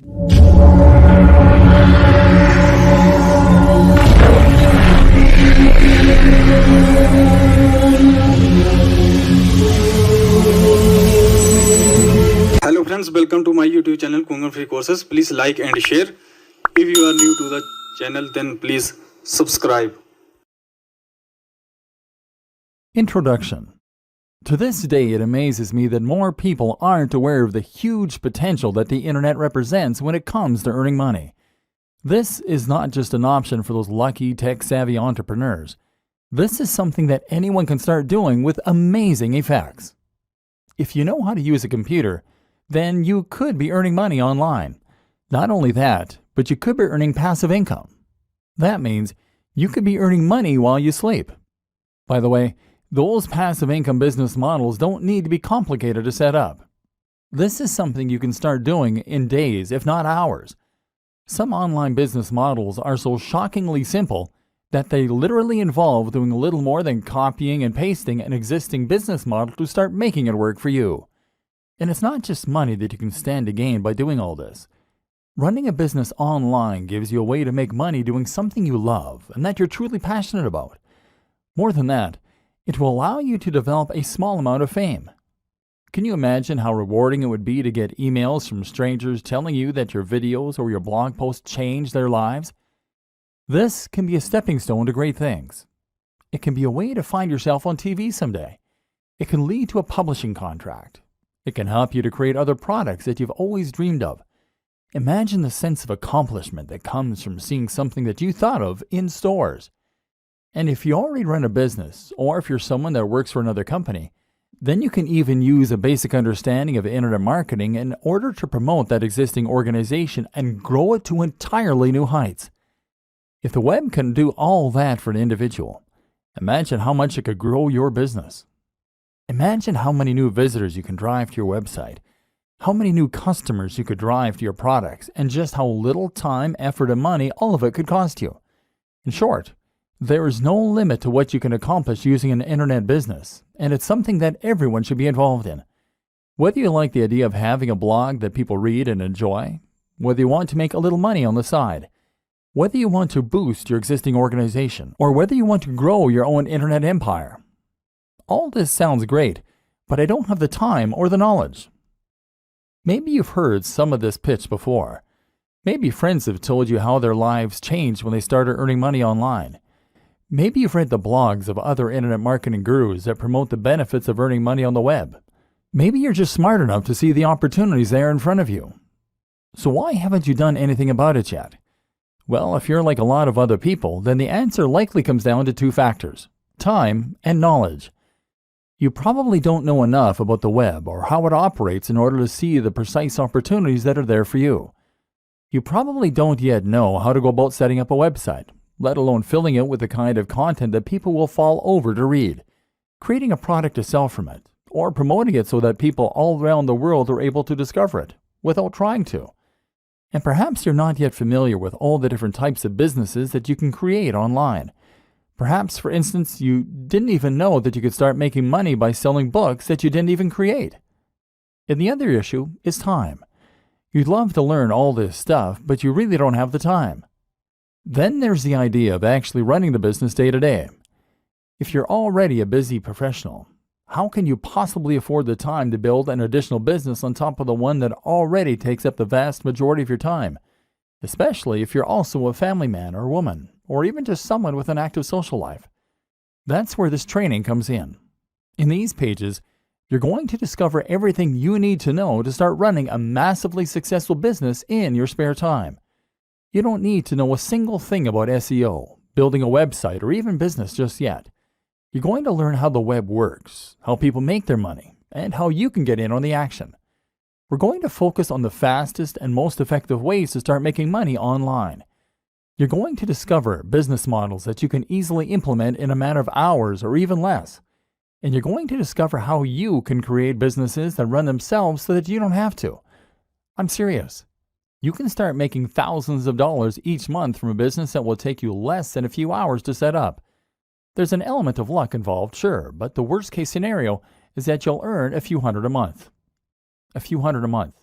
Hello friends, welcome to my YouTube channel Kunggan Free Courses. Please like and share. If you are new to the channel, then please subscribe. Introduction. To this day, it amazes me that more people aren't aware of the huge potential that the internet represents when it comes to earning money. This is not just an option for those lucky, tech-savvy entrepreneurs. This is something that anyone can start doing with amazing effects. If you know how to use a computer, then you could be earning money online. Not only that, but you could be earning passive income. That means you could be earning money while you sleep. By the way, those passive income business models don't need to be complicated to set up. This is something you can start doing in days, if not hours. Some online business models are so shockingly simple that they literally involve doing little more than copying and pasting an existing business model to start making it work for you. And it's not just money that you can stand to gain by doing all this. Running a business online gives you a way to make money doing something you love and that you're truly passionate about. More than that, it will allow you to develop a small amount of fame. Can you imagine how rewarding it would be to get emails from strangers telling you that your videos or your blog posts changed their lives? This can be a stepping stone to great things. It can be a way to find yourself on TV someday. It can lead to a publishing contract. It can help you to create other products that you've always dreamed of. Imagine the sense of accomplishment that comes from seeing something that you thought of in stores. And if you already run a business, or if you're someone that works for another company, then you can even use a basic understanding of internet marketing in order to promote that existing organization and grow it to entirely new heights. If the web can do all that for an individual, imagine how much it could grow your business. Imagine how many new visitors you can drive to your website, how many new customers you could drive to your products, and just how little time, effort, and money all of it could cost you. In short, there is no limit to what you can accomplish using an internet business, and it's something that everyone should be involved in. Whether you like the idea of having a blog that people read and enjoy, whether you want to make a little money on the side, whether you want to boost your existing organization, or whether you want to grow your own internet empire. All this sounds great, but I don't have the time or the knowledge. Maybe you've heard some of this pitch before. Maybe friends have told you how their lives changed when they started earning money online. Maybe you've read the blogs of other internet marketing gurus that promote the benefits of earning money on the web. Maybe you're just smart enough to see the opportunities there in front of you. So why haven't you done anything about it yet? Well, if you're like a lot of other people, then the answer likely comes down to two factors: time and knowledge. You probably don't know enough about the web or how it operates in order to see the precise opportunities that are there for you. You probably don't yet know how to go about setting up a website, let alone filling it with the kind of content that people will fall over to read, creating a product to sell from it, or promoting it so that people all around the world are able to discover it without trying to. And perhaps you're not yet familiar with all the different types of businesses that you can create online. Perhaps, for instance, you didn't even know that you could start making money by selling books that you didn't even create. And the other issue is time. You'd love to learn all this stuff, but you really don't have the time. Then there's the idea of actually running the business day to day. If you're already a busy professional, how can you possibly afford the time to build an additional business on top of the one that already takes up the vast majority of your time? Especially if you're also a family man or woman, or even just someone with an active social life. That's where this training comes in. In these pages, you're going to discover everything you need to know to start running a massively successful business in your spare time. You don't need to know a single thing about SEO, building a website, or even business just yet. You're going to learn how the web works, how people make their money, and how you can get in on the action. We're going to focus on the fastest and most effective ways to start making money online. You're going to discover business models that you can easily implement in a matter of hours or even less. And you're going to discover how you can create businesses that run themselves so that you don't have to. I'm serious. You can start making thousands of dollars each month from a business that will take you less than a few hours to set up. There's an element of luck involved, sure, but the worst case scenario is that you'll earn a few hundred a month. A few hundred a month.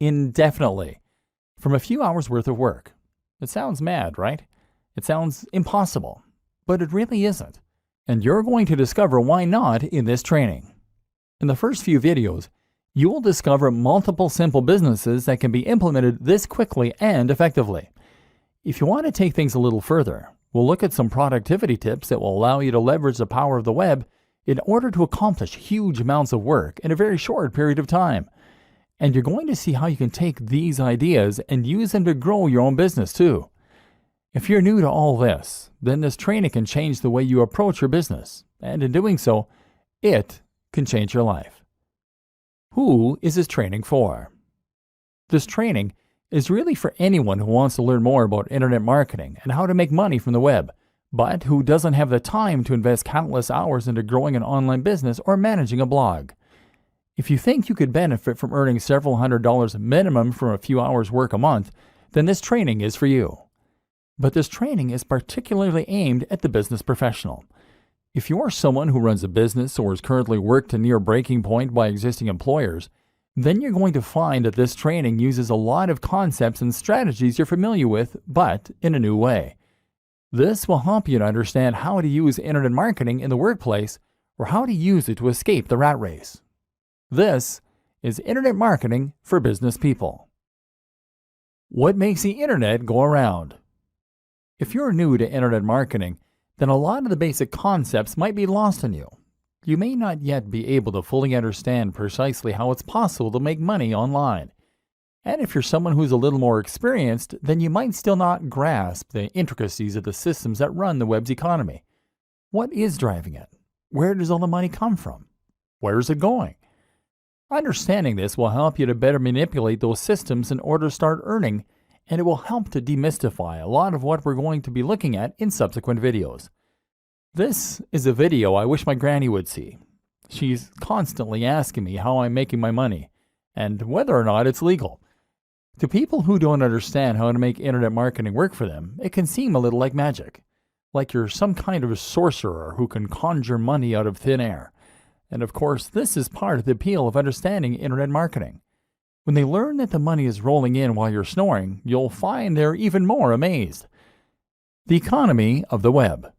Indefinitely. from a few hours worth of work. It sounds mad, right? It sounds impossible, but it really isn't. And you're going to discover why not in this training. In the first few videos, you will discover multiple simple businesses that can be implemented this quickly and effectively. If you want to take things a little further, we'll look at some productivity tips that will allow you to leverage the power of the web in order to accomplish huge amounts of work in a very short period of time. And you're going to see how you can take these ideas and use them to grow your own business too. If you're new to all this, then this training can change the way you approach your business, and in doing so, it can change your life. Who is this training for? This training is really for anyone who wants to learn more about internet marketing and how to make money from the web, but who doesn't have the time to invest countless hours into growing an online business or managing a blog. If you think you could benefit from earning several $100s minimum from a few hours work a month, then this training is for you. But this training is particularly aimed at the business professional. If you're someone who runs a business or is currently worked to near breaking point by existing employers, then you're going to find that this training uses a lot of concepts and strategies you're familiar with, but in a new way. This will help you to understand how to use internet marketing in the workplace or how to use it to escape the rat race. This is Internet Marketing for Business People. What makes the internet go around? If you're new to internet marketing, then a lot of the basic concepts might be lost on you. You may not yet be able to fully understand precisely how it's possible to make money online. And if you're someone who's a little more experienced, then you might still not grasp the intricacies of the systems that run the web's economy. What is driving it? Where does all the money come from? Where is it going? Understanding this will help you to better manipulate those systems in order to start earning, and it will help to demystify a lot of what we're going to be looking at in subsequent videos. This is a video I wish my granny would see. She's constantly asking me how I'm making my money, and whether or not it's legal. To people who don't understand how to make internet marketing work for them, it can seem a little like magic. Like you're some kind of a sorcerer who can conjure money out of thin air. And of course, this is part of the appeal of understanding internet marketing. When they learn that the money is rolling in while you're snoring, you'll find they're even more amazed. The economy of the web.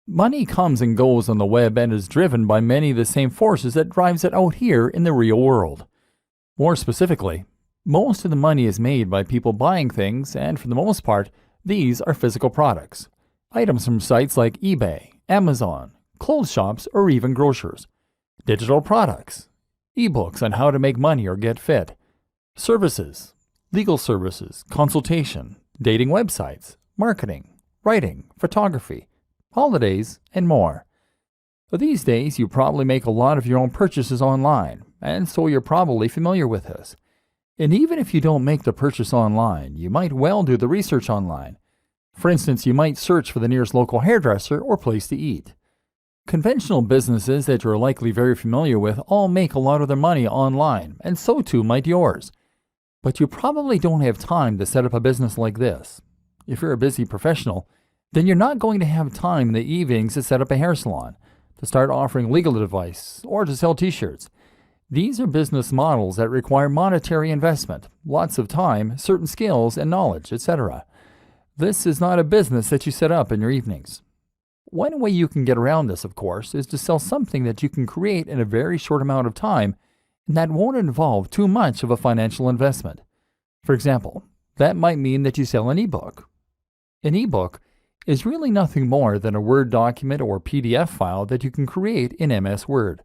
Money comes and goes on the web and is driven by many of the same forces that drives it out here in the real world. More specifically, most of the money is made by people buying things, and for the most part, these are physical products. Items from sites like eBay, Amazon, clothes shops, or even grocers. Digital products. Ebooks on how to make money or get fit. Services. Legal services, consultation, dating websites, marketing, writing, photography, holidays, and more. But these days, you probably make a lot of your own purchases online, and so you're probably familiar with this. And even if you don't make the purchase online, you might well do the research online. For instance, you might search for the nearest local hairdresser or place to eat. Conventional businesses that you're likely very familiar with all make a lot of their money online, and so too might yours. But you probably don't have time to set up a business like this. If you're a busy professional, then you're not going to have time in the evenings to set up a hair salon, to start offering legal advice, or to sell t-shirts. These are business models that require monetary investment, lots of time, certain skills and knowledge, etc. This is not a business that you set up in your evenings. One way you can get around this, of course, is to sell something that you can create in a very short amount of time and that won't involve too much of a financial investment. For example, that might mean that you sell an ebook. An ebook is really nothing more than a Word document or PDF file that you can create in MS Word.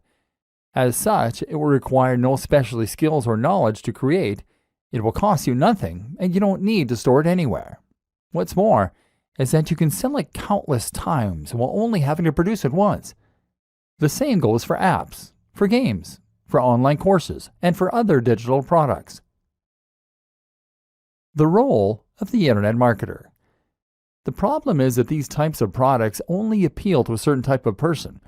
As such, it will require no specialty skills or knowledge to create, it will cost you nothing, and you don't need to store it anywhere. What's more is that you can sell it countless times while only having to produce it once. The same goes for apps, for games, for online courses, and for other digital products. The role of the internet marketer. The problem is that these types of products only appeal to a certain type of person,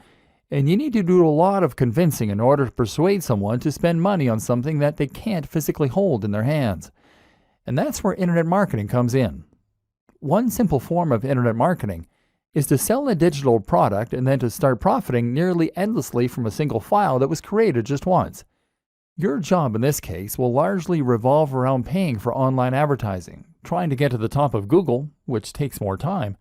and you need to do a lot of convincing in order to persuade someone to spend money on something that they can't physically hold in their hands. And that's where internet marketing comes in. One simple form of internet marketing is to sell a digital product and then to start profiting nearly endlessly from a single file that was created just once. Your job in this case will largely revolve around paying for online advertising, trying to get to the top of Google, which takes more time,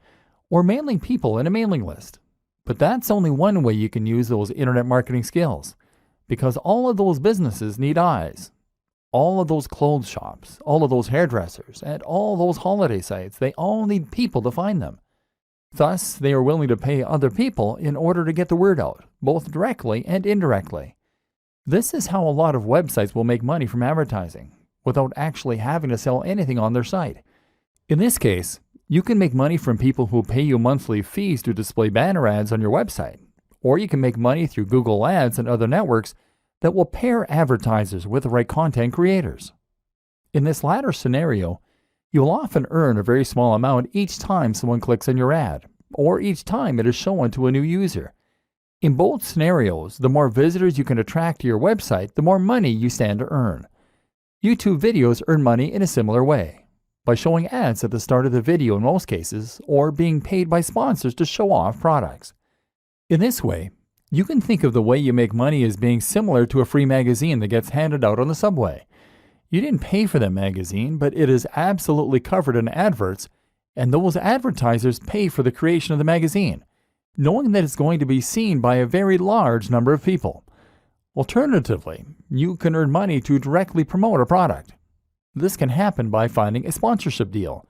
or mailing people in a mailing list. But that's only one way you can use those internet marketing skills, because all of those businesses need eyes. All of those clothes shops, all of those hairdressers, and all those holiday sites, they all need people to find them. Thus, they are willing to pay other people in order to get the word out, both directly and indirectly. This is how a lot of websites will make money from advertising, without actually having to sell anything on their site. In this case, you can make money from people who pay you monthly fees to display banner ads on your website, or you can make money through Google Ads and other networks that will pair advertisers with the right content creators. In this latter scenario, you'll often earn a very small amount each time someone clicks on your ad, or each time it is shown to a new user. In both scenarios, the more visitors you can attract to your website, the more money you stand to earn. YouTube videos earn money in a similar way, by showing ads at the start of the video in most cases, or being paid by sponsors to show off products. In this way, you can think of the way you make money as being similar to a free magazine that gets handed out on the subway. You didn't pay for that magazine, but it is absolutely covered in adverts, and those advertisers pay for the creation of the magazine, knowing that it's going to be seen by a very large number of people. Alternatively, you can earn money to directly promote a product. This can happen by finding a sponsorship deal,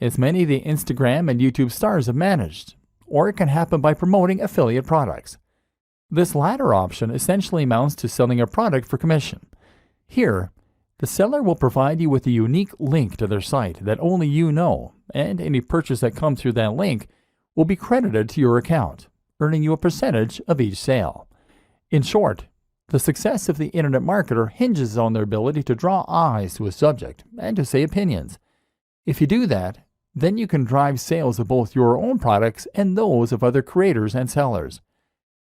as many of the Instagram and YouTube stars have managed, or it can happen by promoting affiliate products. This latter option essentially amounts to selling a product for commission. Here, the seller will provide you with a unique link to their site that only you know, and any purchase that comes through that link will be credited to your account, earning you a percentage of each sale. In short, the success of the internet marketer hinges on their ability to draw eyes to a subject and to say opinions. If you do that, then you can drive sales of both your own products and those of other creators and sellers.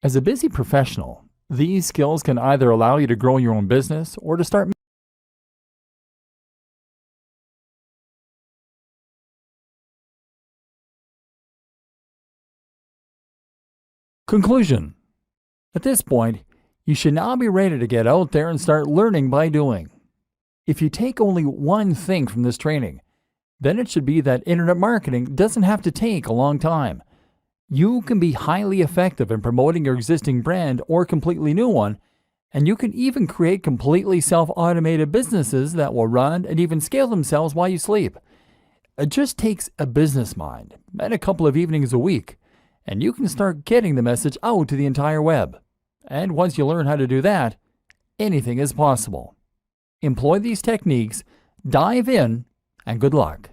As a busy professional, these skills can either allow you to grow your own business or to start. Conclusion. At this point, you should now be ready to get out there and start learning by doing. If you take only one thing from this training, then it should be that internet marketing doesn't have to take a long time. You can be highly effective in promoting your existing brand or completely new one, and you can even create completely self-automated businesses that will run and even scale themselves while you sleep. It just takes a business mind and a couple of evenings a week, and you can start getting the message out to the entire web. And once you learn how to do that, anything is possible. Employ these techniques, dive in, and good luck.